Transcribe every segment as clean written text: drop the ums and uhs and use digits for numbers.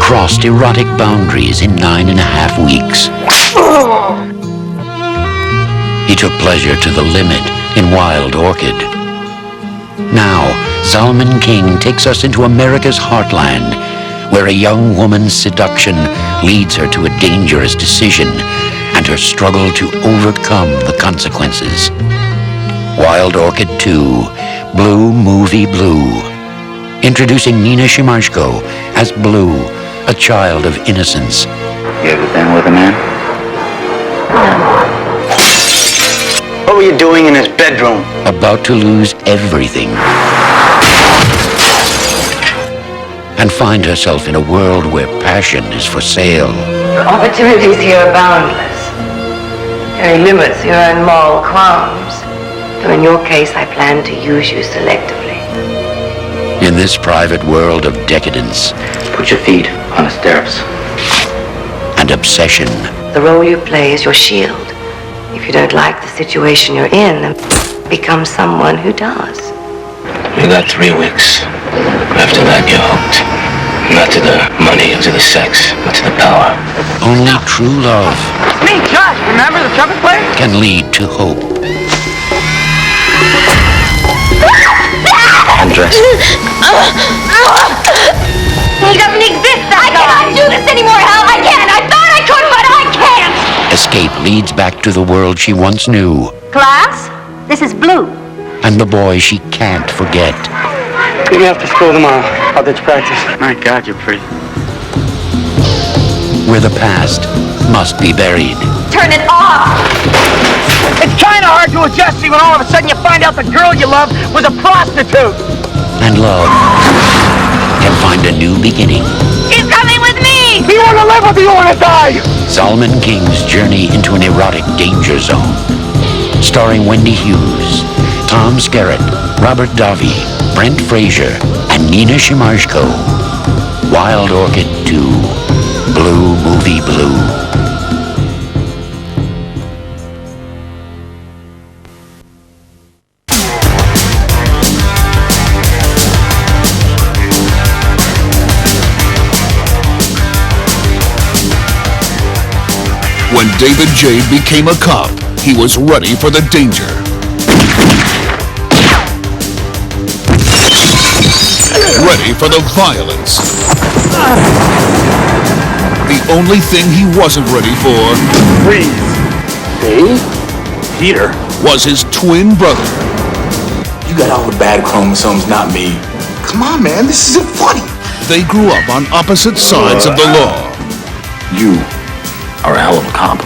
crossed erotic boundaries in 9.5 weeks. He took pleasure to the limit in Wild Orchid. Now, Zalman King takes us into America's heartland, where a young woman's seduction leads her to a dangerous decision and her struggle to overcome the consequences. Wild Orchid 2, Blue Movie Blue. Introducing Nina Shimashko as Blue, a child of innocence. You ever been with a man? What were you doing in his bedroom? About to lose everything. And find herself in a world where passion is for sale. Opportunities here are boundless. Any limits here are moral qualms. Though in your case, I plan to use you selectively. In this private world of decadence. Put your feet on the stirrups. And obsession. The role you play is your shield. If you don't like the situation you're in, then become someone who does. You got 3 weeks. After that, you're hooked. Not to the money, to the sex, but to the power. Only true love. Me, Josh, remember the trumpet player? Can lead to hope. Undress. He doesn't exist, that guy. I can't do this anymore, Hal. I can't. I thought I could, but I can't. Escape leads back to the world she once knew. Class, this is Blue. And the boy she can't forget. Meet me after school tomorrow. I'll ditch practice. My God, you're pretty. Where the past must be buried. Turn it off. It's kind of hard to adjust when all of a sudden you find out the girl you love was a prostitute. And love can find a new beginning. She's coming with me. Do you want to live or do you want to die? Zalman King's journey into an erotic danger zone. Starring Wendy Hughes, Tom Skerritt, Robert Davi, Brent Fraser, and Nina Shimashko. Wild Orchid 2, Blue Movie Blue. When David Jade became a cop, he was ready for the danger. Ready for the violence. The only thing he wasn't ready for... Freeze. Dave? Peter. ...was his twin brother. You got all the bad chromosomes, not me. Come on, man, this isn't funny. They grew up on opposite sides of the law. You are a hell of a cop.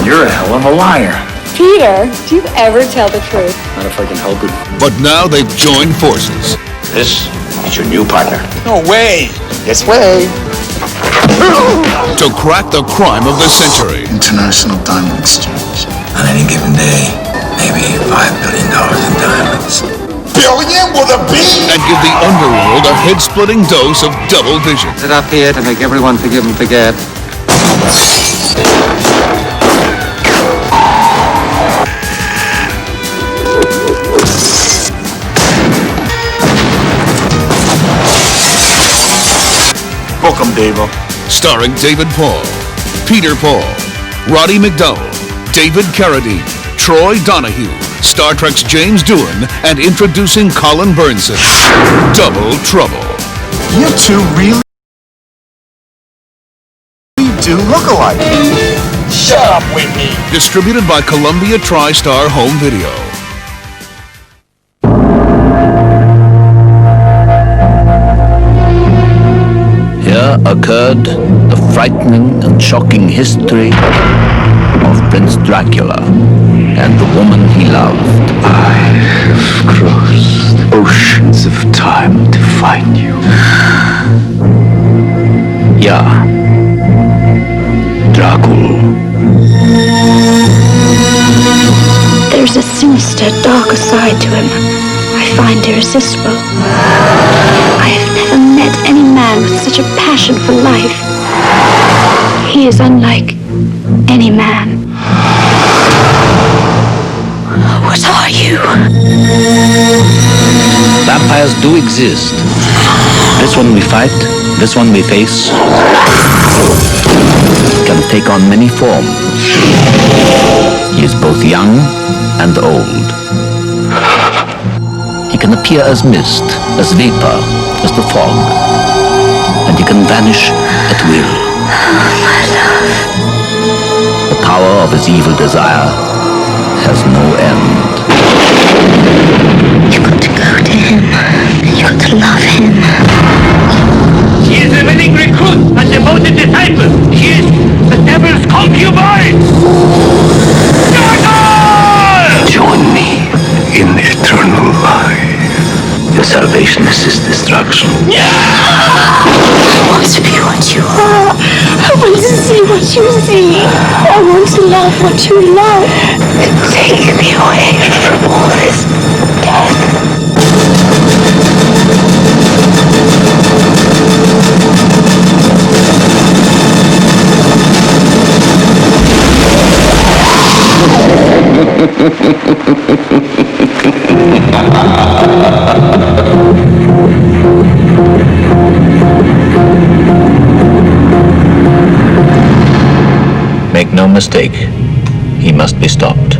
You're a hell of a liar. Peter, do you ever tell the truth? Not if I can help it. But now they've joined forces. This is your new partner. No way. This way. To crack the crime of the century. International Diamond Exchange. On any given day, maybe $5 billion in diamonds. Billion with a B? And give the underworld a head-splitting dose of double vision. Sit up here to make everyone forgive and forget. Welcome, Davo. Starring David Paul, Peter Paul, Roddy McDowell, David Carradine, Troy Donahue, Star Trek's James Doohan, and introducing Colin Burnson. Double Trouble. You two really do look alike. Shut up, Whitney. Distributed by Columbia TriStar Home Video. Here occurred the frightening and shocking history of Prince Dracula and the woman he loved. I have crossed oceans of time to find you. Yeah, Dracula. There's a sinister, darker side to him I find irresistible. I have never met any man with such a passion for life. He is unlike any man. What are you? Vampires do exist. This one we fight, this one we face, can take on many forms. He is both young and old. He can appear as mist, as vapor, as the fog, and he can vanish at will. My love. The power of his evil desire has no end. You've got to go to him. You've got to love him. She is a willing recruit and devoted disciple. She is the devil's concubine. Join me in eternal life. Your salvation is his destruction. I want to be what you are. I want to see what you see. I want to love what you love. Take me away from all this death. Make no mistake, he must be stopped.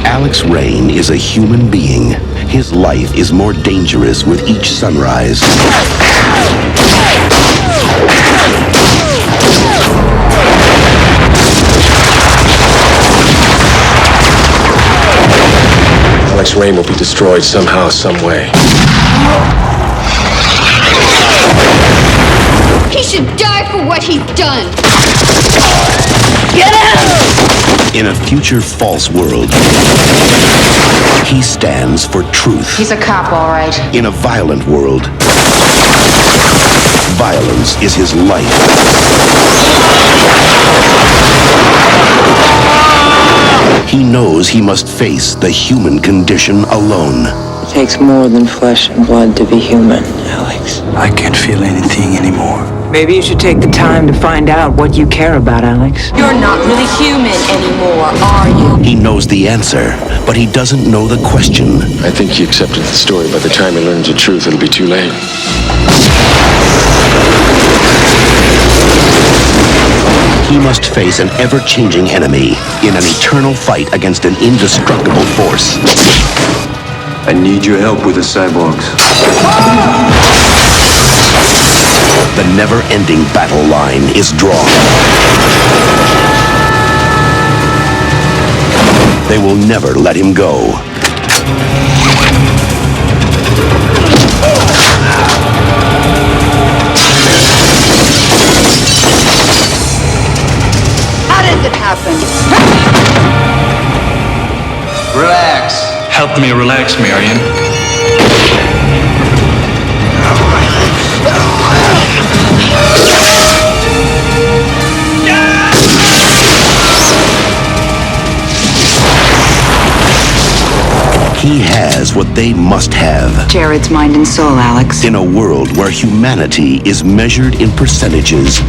Alex Rain is a human being. His life is more dangerous with each sunrise. Alex Rain will be destroyed somehow, some way. He should die for what he's done. Get out! In a future false world, he stands for truth. He's a cop, all right. In a violent world, violence is his life. He knows he must face the human condition alone. It takes more than flesh and blood to be human, Alex. I can't feel anything anymore. Maybe you should take the time to find out what you care about, Alex. You're not really human anymore, are you? He knows the answer, but he doesn't know the question. I think he accepted the story. By the time he learns the truth, it'll be too late. He must face an ever-changing enemy in an eternal fight against an indestructible force. I need your help with the cyborgs. The never-ending battle line is drawn. They will never let him go. How did it happen? Relax. Help me relax, Marion. He has what they must have. Jared's mind and soul, Alex. In a world where humanity is measured in percentages,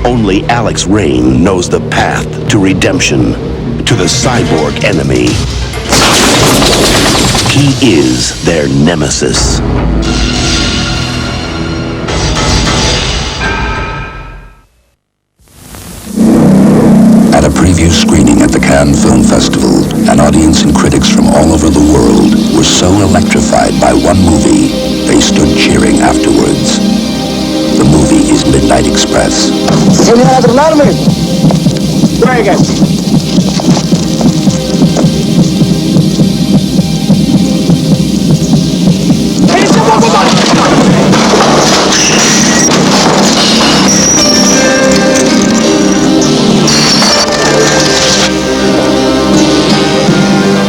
only Alex Rain knows the path to redemption, to the cyborg enemy. He is their nemesis. At a preview screening at the Cannes Film Festival, an audience and critics from all over the world were so electrified by one movie, they stood cheering afterwards. The movie is Midnight Express.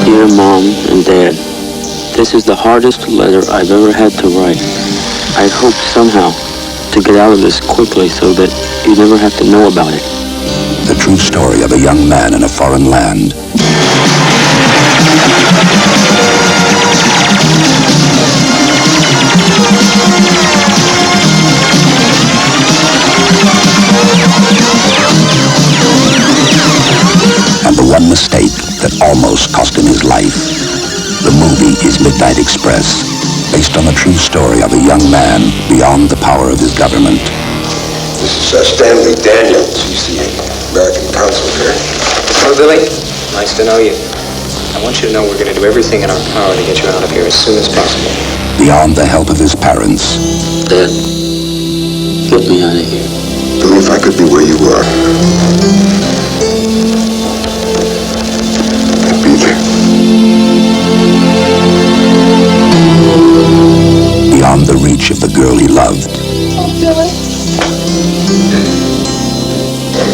Dear Mom and Dad, this is the hardest letter I've ever had to write. I hope somehow to get out of this quickly so that you never have to know about it. The true story of a young man in a foreign land. And the one mistake that almost cost him his life. The movie is Midnight Express, based on the true story of a young man beyond the power of his government. This is Stanley Daniels. He's the American consul here. Hello, Billy. Nice to know you. I want you to know we're going to do everything in our power to get you out of here as soon as possible. Beyond the help of his parents. Dad, get me out of here. Billy, if I could be where you are, I'd be there. Beyond the reach of the girl he loved. Oh, Billy.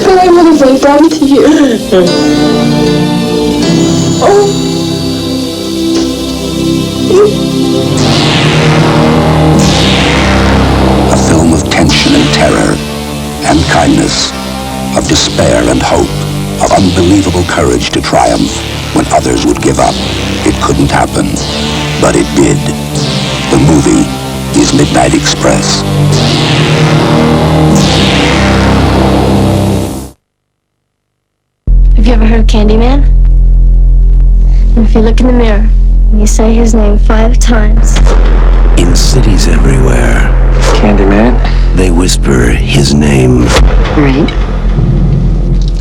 But I would have really brought it to you. Oh. A film of tension and terror, and kindness, of despair and hope, of unbelievable courage to triumph when others would give up. It couldn't happen, but it did. The movie is Midnight Express. Have you ever heard of Candyman? If you look in the mirror, and you say his name 5 times. In cities everywhere, Candyman? they whisper his name. Right?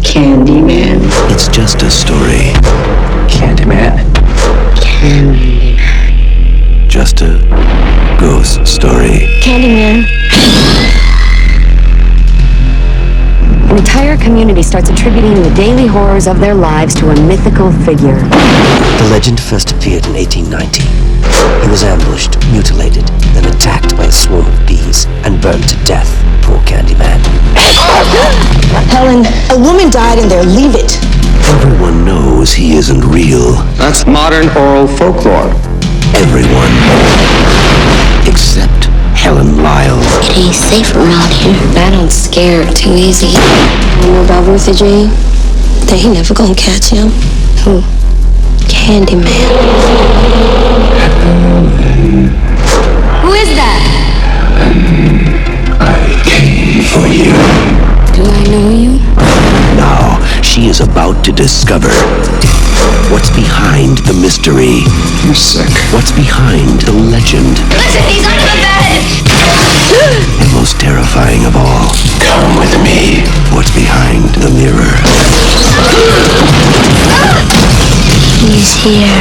Candyman. It's just a story. Candyman? Candyman. Just a ghost story. Candyman. An entire community starts attributing the daily horrors of their lives to a mythical figure. The legend first appeared in 1890. He was ambushed, mutilated, then attacked by a swarm of bees and burned to death. Poor Candyman. Helen, a woman died in there. Leave it. Everyone knows he isn't real. That's modern oral folklore. Everyone. Except Helen Lyle. It ain't safe around here. I don't scare too easy. You know about Ruthie J? They ain't never gonna catch him. Who? Candyman. Who is that? I came for you. Do I know you? Now, she is about to discover what's behind the mystery. You're sick. What's behind the legend. Listen, he's under the bed! And most terrifying of all, Come with me. what's behind the mirror. He's here.